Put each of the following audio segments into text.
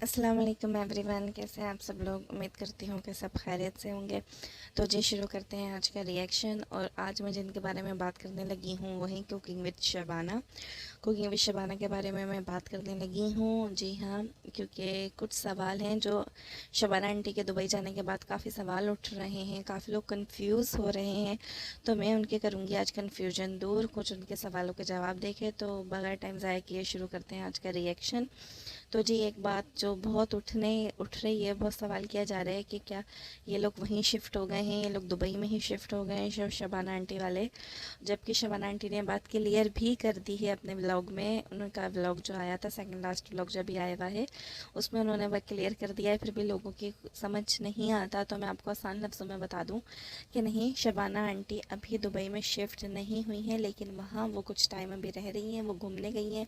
अस्सलाम वालेकुम एवरीवन, कैसे हैं आप सब लोग। उम्मीद करती हूँ कि सब खैरियत से होंगे। तो जी शुरू करते हैं आज का रिएक्शन। और आज मैं जिनके बारे में बात करने लगी हूँ वही cooking with Shabana. Cooking with Shabana के बारे में मैं बात करने लगी हूँ, जी हाँ, क्योंकि कुछ सवाल हैं जो शबाना आंटी के दुबई जाने के बाद काफ़ी सवाल उठ रहे हैं, काफ़ी लोग कंफ्यूज हो रहे हैं। तो मैं उनके करूँगी आज कन्फ्यूजन दूर, कुछ उनके सवालों के जवाब देखे। तो बगैर टाइम ज़ाया किए शुरू करते हैं आज का रिएक्शन। तो जी एक बात जो बहुत उठ रही है, बहुत सवाल किया जा रहा है कि क्या ये लोग वहीं शिफ्ट हो गए हैं, ये लोग दुबई में ही शिफ्ट हो गए हैं शबाना आंटी वाले। जबकि शबाना आंटी ने बात क्लियर भी कर दी है अपने व्लॉग में। उनका व्लॉग जो आया था, सेकंड लास्ट व्लॉग जब भी आया हुआ है, उसमें उन्होंने वह क्लियर कर दिया है। फिर भी लोगों की समझ नहीं आता, तो मैं आपको आसान लफ्ज़ों में बता दूं कि नहीं, शबाना आंटी अभी दुबई में शिफ्ट नहीं हुई हैं, लेकिन वहाँ वो कुछ टाइम अभी रह रही हैं, वो घूमने गई हैं।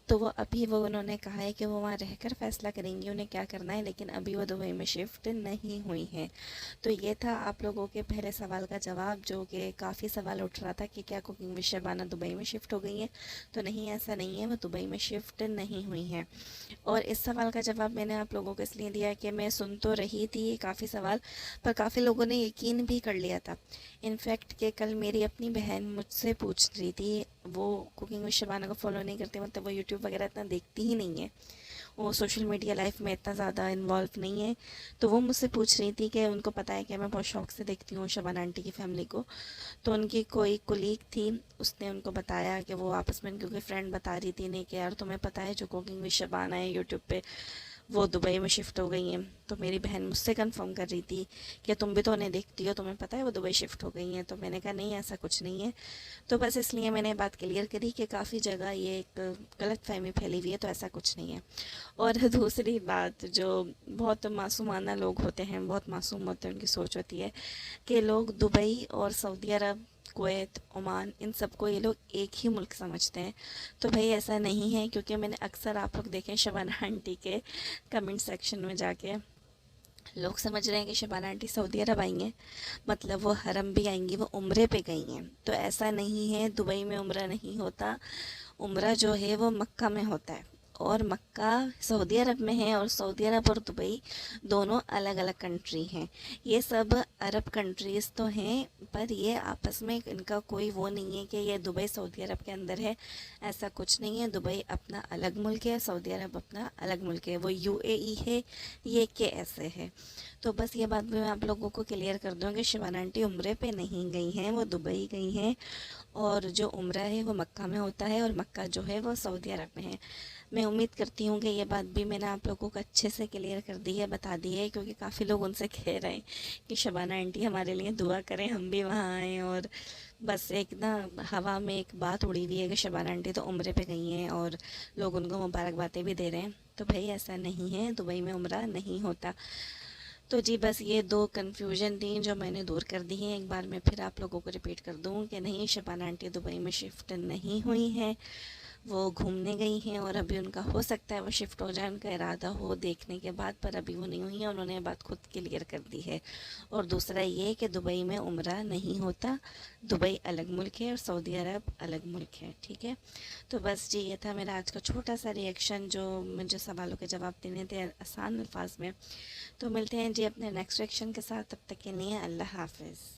तो वो उन्होंने कहा है कि वो वहाँ रहकर फ़ैसला करेंगी उन्हें क्या करना है, लेकिन अभी वो दुबई में शिफ्ट नहीं हुई हैं। तो ये था आप लोगों के पहले सवाल का जवाब, जो कि काफ़ी सवाल उठ रहा था कि क्या कुकिंग विद शबाना दुबई में शिफ्ट हो गई है। तो नहीं, ऐसा नहीं है, वो दुबई में शिफ्ट नहीं हुई हैं। और इस सवाल का जवाब मैंने आप लोगों को इसलिए दिया कि मैं सुन तो रही थी काफ़ी सवाल, पर काफ़ी लोगों ने यकीन भी कर लिया था। इनफैक्ट कि कल मेरी अपनी बहन मुझसे पूछ रही थी, वो कुकिंग विद शबाना को फॉलो नहीं करती, मतलब वो यूट्यूब वगैरह इतना देखती ही नहीं है, वो सोशल मीडिया लाइफ में इतना ज़्यादा इन्वॉल्व नहीं है। तो वो मुझसे पूछ रही थी कि उनको पता है कि मैं बहुत शौक से देखती हूँ शबाना आंटी की फैमिली को। तो उनकी कोई कोलीग थी, उसने उनको बताया कि वो आपस में, क्योंकि फ्रेंड बता रही थी नहीं कि यार तुम्हें पता है जो कुकिंग विद शबाना है यूट्यूब पे, वो दुबई में शिफ्ट हो गई हैं। तो मेरी बहन मुझसे कंफर्म कर रही थी कि तुम भी तो उन्हें देखती हो, तुम्हें पता है वो दुबई शिफ्ट हो गई हैं। तो मैंने कहा नहीं, ऐसा कुछ नहीं है। तो बस इसलिए मैंने बात क्लियर करी कि काफ़ी जगह ये एक गलत फहमी फैली हुई है, तो ऐसा कुछ नहीं है। और दूसरी बात, जो बहुत मासूमाना लोग होते हैं, बहुत मासूम होते हैं, उनकी सोच होती है कि लोग दुबई और सऊदी अरब, कुवैत, ओमान, इन सबको ये लोग एक ही मुल्क समझते हैं। तो भाई ऐसा नहीं है, क्योंकि मैंने अक्सर, आप लोग देखें शबाना आंटी के कमेंट सेक्शन में जाके, लोग समझ रहे हैं कि शबाना आंटी सऊदी अरब आई हैं, मतलब वो हरम भी आएंगी, वो उम्रे पे गई हैं। तो ऐसा नहीं है, दुबई में उम्रा नहीं होता। उम्रा जो है वो मक्का में होता है, और मक्का सऊदी अरब में है, और सऊदी अरब और दुबई दोनों अलग अलग कंट्री हैं। ये सब अरब कंट्रीज़ तो हैं, पर ये आपस में इनका कोई वो नहीं है कि ये दुबई सऊदी अरब के अंदर है। ऐसा कुछ नहीं है। दुबई अपना अलग मुल्क है, सऊदी अरब अपना अलग मुल्क है, वो यूएई है, ये के ऐसे है। तो बस ये बात भी मैं आप लोगों को क्लियर कर दूँ कि शिवाना आंटी उम्रे पे नहीं गई हैं, वो दुबई गई हैं। और जो उम्रा है वो मक्का में होता है, और मक्का जो है वो सऊदी अरब में है। मैं उम्मीद करती हूँ कि ये बात भी मैंने आप लोगों को अच्छे से क्लियर कर दी है, बता दी है, क्योंकि काफ़ी लोग उनसे कह रहे हैं कि शबाना आंटी हमारे लिए दुआ करें, हम भी वहाँ आएँ। और बस एक ना हवा में एक बात उड़ी हुई है कि शबाना आंटी तो उम्रे पे गई हैं, और लोग उनको मुबारकबादें भी दे रहे हैं। तो भाई ऐसा नहीं है, दुबई में उम्रा नहीं होता। तो जी बस ये दो कन्फ्यूजन थी जो मैंने दूर कर दी हैं। एक बार मैं फिर आप लोगों को रिपीट कर दूँ कि नहीं, शबाना आंटी दुबई में शिफ्ट नहीं हुई हैं, वो घूमने गई हैं, और अभी उनका हो सकता है वो शिफ्ट हो जाए, उनका इरादा हो देखने के बाद, पर अभी वो नहीं हुई है, उन्होंने बात खुद क्लियर कर दी है। और दूसरा ये कि दुबई में उम्रा नहीं होता, दुबई अलग मुल्क है और सऊदी अरब अलग मुल्क है, ठीक है। तो बस जी ये था मेरा आज का छोटा सा रिएक्शन, जो मुझे सवालों के जवाब देने थे आसान अल्फाज में। तो मिलते हैं जी अपने नेक्स्ट रिएक्शन के साथ, तब तक के लिए अल्लाह हाफिज़।